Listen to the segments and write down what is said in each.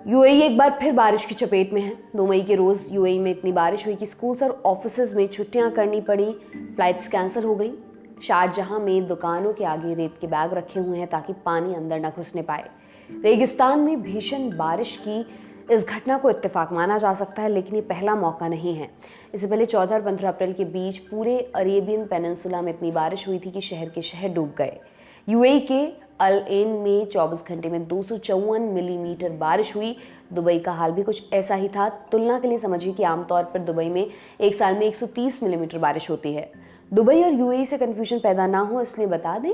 UAE एक बार फिर बारिश की चपेट में है। 2 मई के रोज यूएई में इतनी बारिश हुई कि स्कूल्स और ऑफिसेज में छुट्टियां करनी पड़ी, फ्लाइट्स कैंसिल हो गई। शारजहां में दुकानों के आगे रेत के बैग रखे हुए हैं ताकि पानी अंदर न घुसने पाए। रेगिस्तान में भीषण बारिश की इस घटना को इत्तेफाक माना जा सकता है, लेकिन ये पहला मौका नहीं है। इससे पहले 14 और 15 अप्रैल के बीच पूरे अरेबियन पेनिनसुला में इतनी बारिश हुई थी कि शहर के शहर डूब गए। यूएई के अल एन में 24 घंटे में 254 मिलीमीटर बारिश हुई। दुबई का हाल भी कुछ ऐसा ही था। तुलना के लिए समझिए कि आमतौर पर दुबई में एक साल में 130 मिलीमीटर बारिश होती है। दुबई और यूएई से कन्फ्यूजन पैदा ना हो इसलिए बता दें,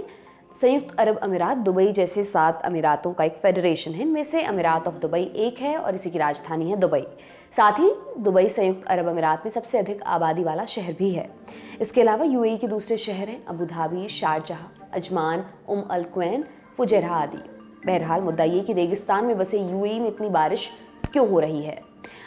संयुक्त अरब अमीरात दुबई जैसे 7 अमीरातों का एक फेडरेशन है। इनमें से अमीरात ऑफ दुबई एक है और इसी की राजधानी है दुबई। साथ ही दुबई संयुक्त अरब अमीरात में सबसे अधिक आबादी वाला शहर भी है। इसके अलावा यूएई के दूसरे शहर हैं अबू धाबी, शारजहां, अजमान, अल क्वैन, फुजैरह आदि। बहरहाल मुद्दा ये कि रेगिस्तान में बसे यूएई में इतनी बारिश क्यों हो रही है।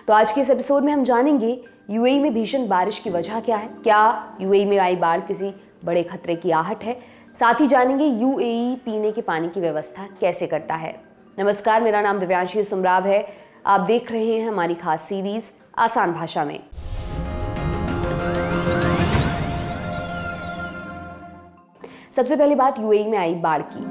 तो आज के इस एपिसोड में हम जानेंगे यूएई में भीषण बारिश की वजह क्या है, क्या यूएई में आई बाढ़ किसी बड़े खतरे की आहट है। साथ ही जानेंगे यूएई पीने के पानी की व्यवस्था कैसे करता है। नमस्कार, मेरा नाम दिव्यांशी सुमराव है। आप देख रहे हैं हमारी खास सीरीज आसान भाषा में। सबसे पहली बात यूएई में आई बाढ़ की।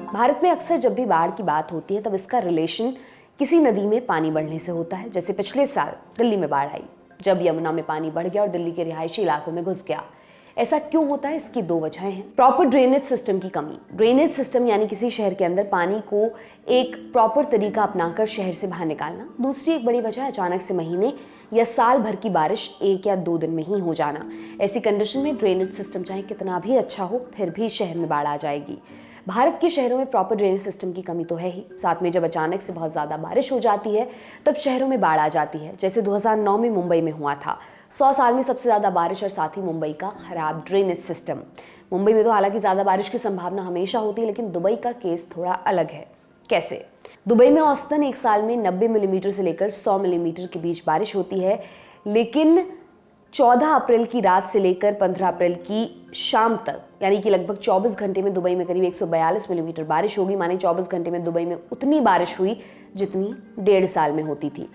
भारत में अक्सर जब भी बाढ़ की बात होती है तब इसका रिलेशन किसी नदी में पानी बढ़ने से होता है। जैसे पिछले साल दिल्ली में बाढ़ आई जब यमुना में पानी बढ़ गया और दिल्ली के रिहायशी इलाकों में घुस गया। ऐसा क्यों होता है, इसकी 2 वजहें हैं। प्रॉपर ड्रेनेज सिस्टम की कमी। ड्रेनेज सिस्टम यानी किसी शहर के अंदर पानी को एक प्रॉपर तरीका अपनाकर शहर से बाहर निकालना। दूसरी एक बड़ी वजह अचानक से महीने या साल भर की बारिश 1 या 2 दिन में ही हो जाना। ऐसी कंडीशन में ड्रेनेज सिस्टम चाहे कितना भी अच्छा हो फिर भी शहर में बाढ़ आ जाएगी। भारत के शहरों में प्रॉपर ड्रेनेज सिस्टम की कमी तो है ही, साथ में जब अचानक से बहुत ज़्यादा बारिश हो जाती है तब शहरों में बाढ़ आ जाती है। जैसे 2009 में मुंबई में हुआ था। 100 साल में सबसे ज़्यादा बारिश और साथ ही मुंबई का खराब ड्रेनेज सिस्टम। मुंबई में तो हालांकि ज़्यादा बारिश की संभावना हमेशा होती है, लेकिन दुबई का केस थोड़ा अलग है। कैसे? दुबई में औसतन एक साल में 90 मिलीमीटर से लेकर 100 मिलीमीटर के बीच बारिश होती है, लेकिन 14 अप्रैल की रात से लेकर 15 अप्रैल की शाम तक यानी कि लगभग 24 घंटे में दुबई में करीब 142 मिलीमीटर बारिश होगी। माने 24 घंटे में दुबई में उतनी बारिश हुई जितनी 1.5 साल में होती थी।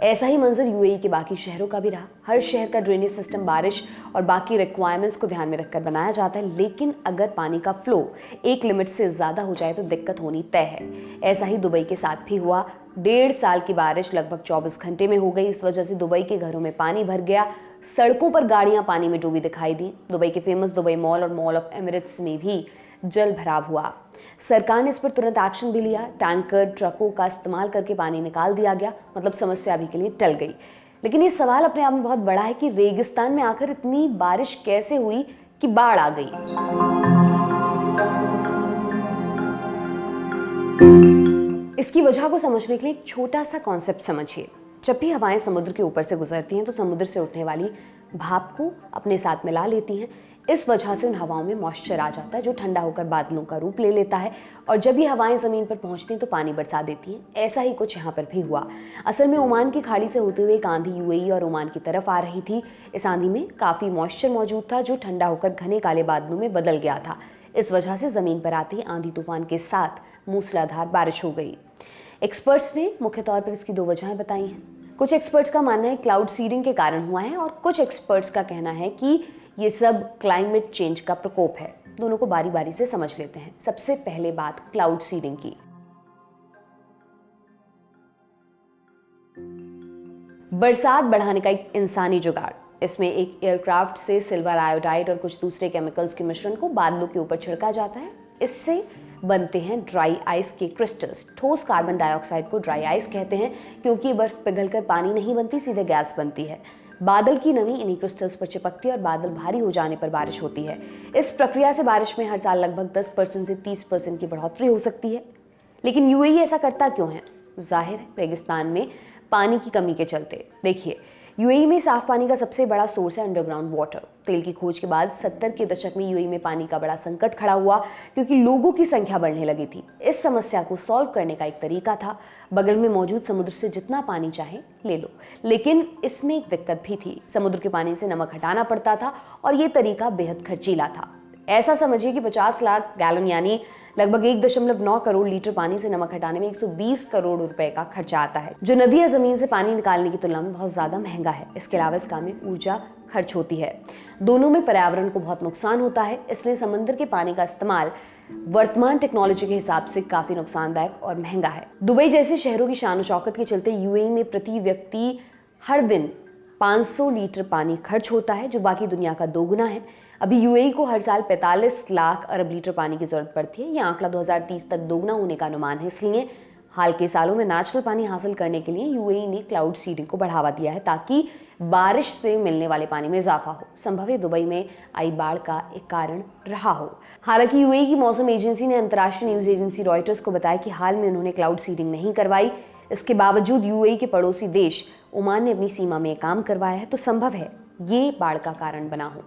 ऐसा ही मंजर यूएई के बाकी शहरों का भी रहा। हर शहर का ड्रेनेज सिस्टम बारिश और बाकी रिक्वायरमेंट्स को ध्यान में रखकर बनाया जाता है, लेकिन अगर पानी का फ्लो एक लिमिट से ज़्यादा हो जाए तो दिक्कत होनी तय है। ऐसा ही दुबई के साथ भी हुआ। 1.5 साल की बारिश लगभग 24 घंटे में हो गई। इस वजह से दुबई के घरों में पानी भर गया, सड़कों पर गाड़ियां पानी में डूबी दिखाई दी। दुबई के फेमस दुबई मॉल और मॉल ऑफ एमिरेट्स में भी जल भराव हुआ। सरकार ने इस पर तुरंत एक्शन भी लिया। टैंकर, ट्रकों का इस्तेमाल करके पानी निकाल दिया गया। मतलब समस्या अभी के लिए टल गई। लेकिन ये सवाल अपने आप में बहुत बड़ा है कि रेगिस्तान में आखिर इतनी बारिश कैसे हुई कि बाढ़ आ गई। इसकी वजह को समझने के लिए एक छोटा सा कॉन्सेप्ट समझिए। जब भी हवाएं समुद्र के ऊपर से गुजरती हैं तो समुद्र से उठने वाली भाप को अपने साथ मिला लेती हैं। इस वजह से उन हवाओं में मॉइस्चर आ जाता है जो ठंडा होकर बादलों का रूप ले लेता है, और जब ये हवाएं ज़मीन पर पहुंचती हैं तो पानी बरसा देती हैं। ऐसा ही कुछ यहाँ पर भी हुआ। असल में ओमान की खाड़ी से होते हुए एक आंधी यूएई और ओमान की तरफ आ रही थी। इस आंधी में काफ़ी मॉइस्चर मौजूद था जो ठंडा होकर घने काले बादलों में बदल गया था। इस वजह से ज़मीन पर आते ही आंधी तूफान के साथ मूसलाधार बारिश हो गई। एक्सपर्ट्स ने मुख्य तौर पर इसकी 2 वजहें बताई हैं। कुछ एक्सपर्ट्स का मानना है क्लाउड सीडिंग के कारण हुआ है, और कुछ एक्सपर्ट्स का कहना है कि ये सब क्लाइमेट चेंज का प्रकोप है। दोनों को बारी बारी से समझ लेते हैं। सबसे पहले बात क्लाउड सीडिंग की। बरसात बढ़ाने का एक इंसानी जुगाड़। इसमें एक एयरक्राफ्ट से सिल्वर आयोडाइड और कुछ दूसरे केमिकल्स के मिश्रण को बादलों के ऊपर छिड़का जाता है। इससे बनते हैं ड्राई आइस के क्रिस्टल्स। ठोस कार्बन डाइऑक्साइड को ड्राई आइस कहते हैं क्योंकि बर्फ पिघलकर पानी नहीं बनती, सीधे गैस बनती है। बादल की नमी इन्हीं क्रिस्टल्स पर चिपकती है और बादल भारी हो जाने पर बारिश होती है। इस प्रक्रिया से बारिश में हर साल लगभग 10% से 30% की बढ़ोतरी हो सकती है। लेकिन यूएई ऐसा करता क्यों है? जाहिर है रेगिस्तान में पानी की कमी के चलते। देखिए, यूएई में साफ पानी का सबसे बड़ा सोर्स है अंडरग्राउंड वाटर। तेल की खोज के बाद 70 के दशक में यूएई में पानी का बड़ा संकट खड़ा हुआ क्योंकि लोगों की संख्या बढ़ने लगी थी। इस समस्या को सॉल्व करने का एक तरीका था बगल में मौजूद समुद्र से जितना पानी चाहे ले लो। लेकिन इसमें एक दिक्कत भी थी। समुद्र के पानी से नमक हटाना पड़ता था और ये तरीका बेहद खर्चीला था। ऐसा समझिए कि 50 लाख गैलन यानी लगभग 1.9 करोड़ लीटर पानी से नमक हटाने में 120 करोड़ रुपए का खर्चा आता है, जो नदी या जमीन से पानी निकालने की तुलना में बहुत ज्यादा महंगा है। इसके अलावा इस काम में ऊर्जा खर्च होती है। दोनों में पर्यावरण को बहुत नुकसान होता है, इसलिए समुद्र के पानी का इस्तेमाल वर्तमान टेक्नोलॉजी के हिसाब से काफी नुकसानदायक और महंगा है। दुबई जैसे शहरों की शान शौकत के चलते यूएई में प्रति व्यक्ति हर दिन 500 लीटर पानी खर्च होता है, जो बाकी दुनिया का दोगुना है। अभी यूएई को हर साल 45 लाख अरब लीटर पानी की जरूरत पड़ती है। यह आंकड़ा 2030 तक दोगुना होने का अनुमान है। इसलिए हाल के सालों में नेचुरल पानी हासिल करने के लिए यूएई ने क्लाउड सीडिंग को बढ़ावा दिया है, ताकि बारिश से मिलने वाले पानी में इजाफा हो। संभव है दुबई में आई बाढ़ का एक कारण रहा हो। हालांकि यूएई की मौसम एजेंसी ने अंतर्राष्ट्रीय न्यूज एजेंसी रॉयटर्स को बताया कि हाल में उन्होंने क्लाउड सीडिंग नहीं करवाई। इसके बावजूद यूएई के पड़ोसी देश ओमान ने अपनी सीमा में काम करवाया है, तो संभव है ये बाढ़ का कारण बना हो।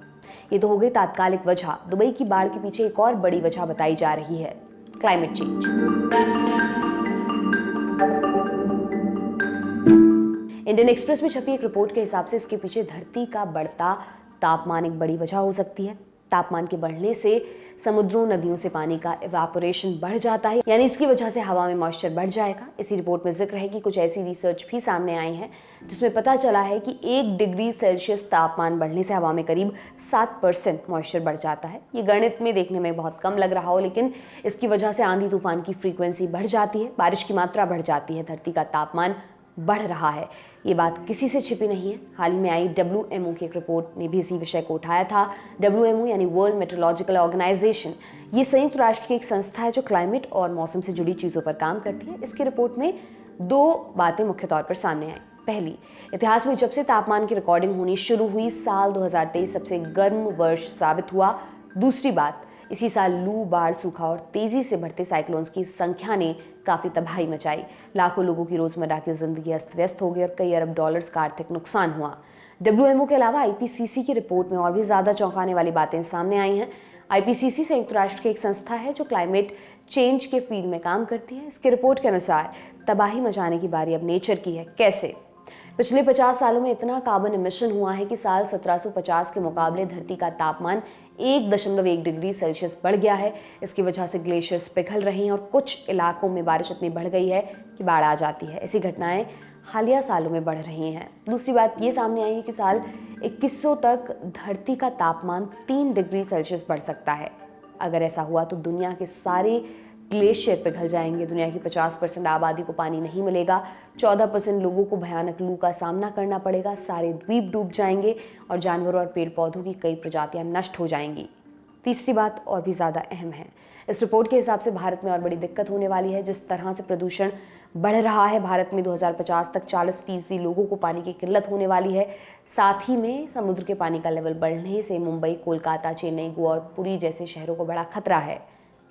ये तो हो गई तात्कालिक वजह। दुबई की बाढ़ के पीछे एक और बड़ी वजह बताई जा रही है, क्लाइमेट चेंज। इंडियन एक्सप्रेस में छपी एक रिपोर्ट के हिसाब से इसके पीछे धरती का बढ़ता तापमान एक बड़ी वजह हो सकती है। तापमान के बढ़ने से समुद्रों नदियों से पानी का इवापोरेशन बढ़ जाता है, यानी इसकी वजह से हवा में मॉइस्चर बढ़ जाएगा। इसी रिपोर्ट में जिक्र है कि कुछ ऐसी रिसर्च भी सामने आई है जिसमें पता चला है कि 1 डिग्री सेल्सियस तापमान बढ़ने से हवा में करीब 7% मॉइस्चर बढ़ जाता है। ये गणित में देखने में बहुत कम लग रहा हो, लेकिन इसकी वजह से आंधी तूफान की फ्रीक्वेंसी बढ़ जाती है, बारिश की मात्रा बढ़ जाती है, धरती का तापमान बढ़ रहा है। ये बात किसी से छिपी नहीं है। हाल ही में आई WMO की एक रिपोर्ट ने भी इसी विषय को उठाया था। WMO यानी वर्ल्ड मेट्रोलॉजिकल ऑर्गेनाइजेशन, ये संयुक्त राष्ट्र की एक संस्था है जो क्लाइमेट और मौसम से जुड़ी चीज़ों पर काम करती है। इसकी रिपोर्ट में 2 बातें मुख्य तौर पर सामने आई। पहली, इतिहास में जब से तापमान की रिकॉर्डिंग होनी शुरू हुई, साल 2023 सबसे गर्म वर्ष साबित हुआ। दूसरी बात, इसी साल लू, बाढ़, सूखा और तेजी से बढ़ते साइक्लोन्स की संख्या ने काफी तबाही मचाई। लाखों लोगों की रोजमर्रा की जिंदगी अस्त व्यस्त हो गई और कई अरब डॉलर्स का आर्थिक नुकसान हुआ। WMO के अलावा IPCC की रिपोर्ट में और भी ज्यादा चौंकाने वाली बातें सामने आई हैं। IPCC संयुक्त राष्ट्र की एक संस्था है जो क्लाइमेट चेंज के फील्ड में काम करती है। इसकी रिपोर्ट के अनुसार तबाही मचाने की बारी अब नेचर की है। कैसे? पिछले 50 सालों में इतना कार्बन एमिशन हुआ है कि साल 1750 के मुकाबले धरती का तापमान 1.1 डिग्री सेल्सियस बढ़ गया है। इसकी वजह से ग्लेशियर्स पिघल रहे हैं और कुछ इलाकों में बारिश इतनी बढ़ गई है कि बाढ़ आ जाती है। ऐसी घटनाएं हालिया सालों में बढ़ रही हैं। दूसरी बात ये सामने आई है कि साल 2100 तक धरती का तापमान 3 डिग्री सेल्सियस बढ़ सकता है। अगर ऐसा हुआ तो दुनिया के सारे ग्लेशियर पिघल जाएंगे, दुनिया की 50% आबादी को पानी नहीं मिलेगा, 14% लोगों को भयानक लू का सामना करना पड़ेगा, सारे द्वीप डूब जाएंगे और जानवरों और पेड़ पौधों की कई प्रजातियां नष्ट हो जाएंगी। तीसरी बात और भी ज़्यादा अहम है। इस रिपोर्ट के हिसाब से भारत में और बड़ी दिक्कत होने वाली है। जिस तरह से प्रदूषण बढ़ रहा है, भारत में 2050 तक 40% लोगों को पानी की किल्लत होने वाली है। साथ ही में समुद्र के पानी का लेवल बढ़ने से मुंबई, कोलकाता, चेन्नई, गोवा और पुरी जैसे शहरों को बड़ा खतरा है।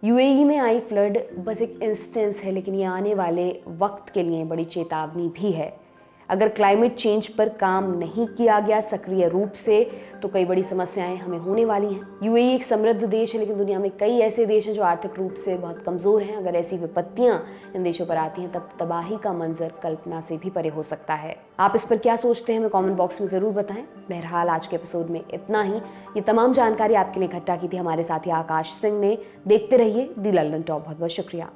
यूएई में आई फ्लड बस एक इंस्टेंस है, लेकिन ये आने वाले वक्त के लिए बड़ी चेतावनी भी है। अगर क्लाइमेट चेंज पर काम नहीं किया गया सक्रिय रूप से तो कई बड़ी समस्याएं हमें होने वाली हैं। यूएई एक समृद्ध देश है, लेकिन दुनिया में कई ऐसे देश हैं जो आर्थिक रूप से बहुत कमज़ोर हैं। अगर ऐसी विपत्तियां इन देशों पर आती हैं तब तबाही का मंजर कल्पना से भी परे हो सकता है। आप इस पर क्या सोचते हैं हमें कमेंट बॉक्स में ज़रूर बताएं। बहरहाल आज के एपिसोड में इतना ही। ये तमाम जानकारी आपके लिए इकट्ठा की थी हमारे साथी आकाश सिंह ने। देखते रहिए दी लल्लन टॉप। बहुत बहुत शुक्रिया।